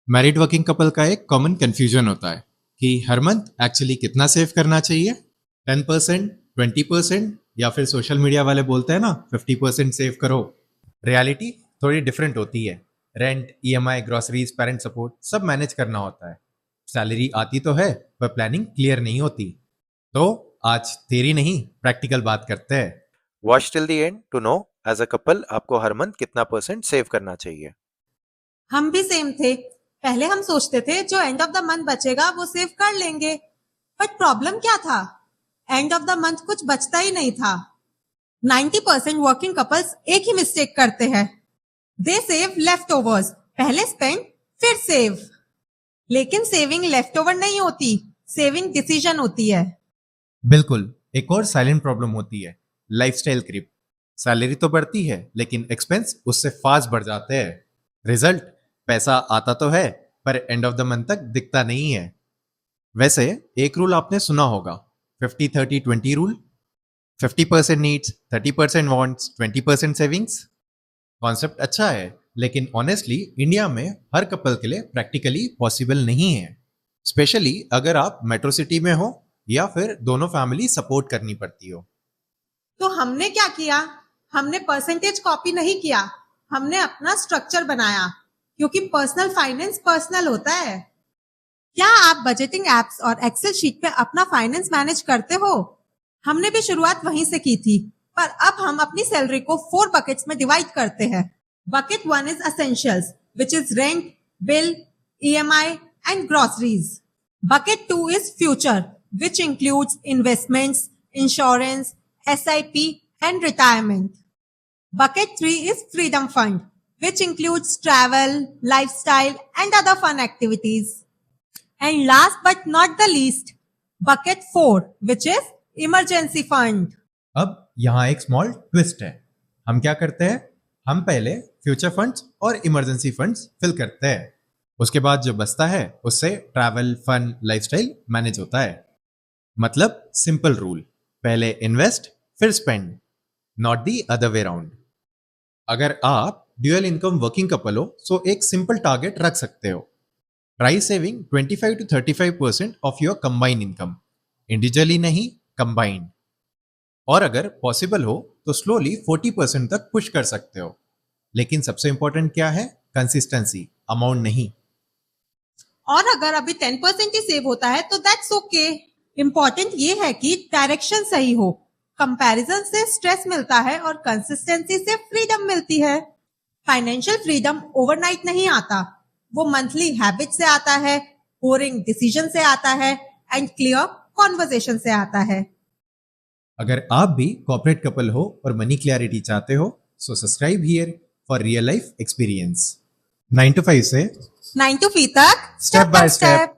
Married working couple का एक common confusion होता है कि हर मंथ एक्चुअली कितना सेव करना चाहिए। 10%, 20% या फिर सोशल मीडिया वाले बोलते हैं ना 50% सेव करो। रियलिटी थोड़ी डिफरेंट होती है। Rent, EMI, groceries, parent support सब मैनेज करना होता है। सैलरी आती तो है पर प्लानिंग क्लियर नहीं होती। तो आज थ्योरी नहीं प्रैक्टिकल बात करते हैं। Watch till the end to know as a couple आपको हर मंथ कितना परसेंट सेव करना चाहिए। हम भी सेम थे। पहले हम सोचते थे जो एंड ऑफ द मंथ बचेगा वो सेव कर लेंगे, बट प्रॉब्लम क्या था? एंड ऑफ द मंथ कुछ बचता ही नहीं था। 90% वर्किंग कपल्स एक ही मिस्टेक करते हैं। दे सेव लेफ्ट ओवर्स, पहले स्पेंड फिर सेव। लेकिन सेविंग लेफ्ट ओवर नहीं होती, सेविंग डिसीजन होती है। बिल्कुल। एक और साइलेंट प्रॉब्लम होती है, लाइफस्टाइल क्रिप। सैलरी तो बढ़ती है लेकिन एक्सपेंस उससे फास्ट बढ़ जाते हैं। रिजल्ट, पैसा आता तो है पर एंड ऑफ द मंथ तक दिखता नहीं है। वैसे एक रूल आपने सुना होगा, 50-30-20 rule. 50% needs, 30% wants, 20% savings. Concept अच्छा है लेकिन ऑनेस्टली इंडिया में हर कपल के लिए प्रैक्टिकली पॉसिबल नहीं है, स्पेशली अगर आप मेट्रो सिटी में हो या फिर दोनों फैमिली सपोर्ट करनी पड़ती हो। तो हमने क्या किया? हमने परसेंटेज कॉपी नहीं किया, हमने अपना स्ट्रक्चर बनाया, क्योंकि पर्सनल फाइनेंस पर्सनल होता है। क्या आप बजटिंग एप्स और एक्सेल शीट पे अपना फाइनेंस मैनेज करते हो? हमने भी शुरुआत वहीं से की थी, पर अब हम अपनी सैलरी को 4 बकेट्स में डिवाइड करते हैं। Bucket 1 is essentials, which is rent, bill, EMI and groceries. Bucket 2 is future, which includes investments, insurance, SIP and retirement. Bucket 3 is freedom fund, which includes travel, lifestyle and other fun activities. And last but not the least, bucket 4, which is emergency fund. अब यहाँ एक small twist है। हम क्या करते हैं, हम पहले फ्यूचर फंड्स और इमरजेंसी फंड्स फिल करते हैं। उसके बाद जो बचता है उससे ट्रैवल, फन, लाइफस्टाइल मैनेज होता है। मतलब सिंपल रूल, पहले इन्वेस्ट फिर spend, not the other way round. अगर आप ड्यूअल इनकम वर्किंग कपल हो तो एक सिंपल टारगेट रख सकते हो। Try saving 25-35% of your combined income, individually नहीं कंबाइंड। और अगर पॉसिबल हो तो स्लोली 40% तक पुश कर सकते हो। लेकिन सबसे इंपॉर्टेंट क्या है, कंसिस्टेंसी, अमाउंट नहीं। और अगर अभी 10% ही सेव होता है तो दैट्स ओके। इम्पोर्टेंट ये है कि डायरेक्शन सही हो। कंपैरिजन से स्ट्रेस मिलता है और कंसिस्टेंसी से फ्रीडम मिलती है। फाइनेंशियल फ्रीडम ओवरनाइट नहीं आता, वो मंथली हैबिट से आता है, बोरिंग डिसीजन से आता है एंड क्लियर कॉन्वर्सेशन से आता है। अगर आप भी कॉर्पोरेट कपल हो और मनी क्लैरिटी चाहते हो so subscribe here for real life experience. 9 to 5 से 9 to 5 तक Step by step.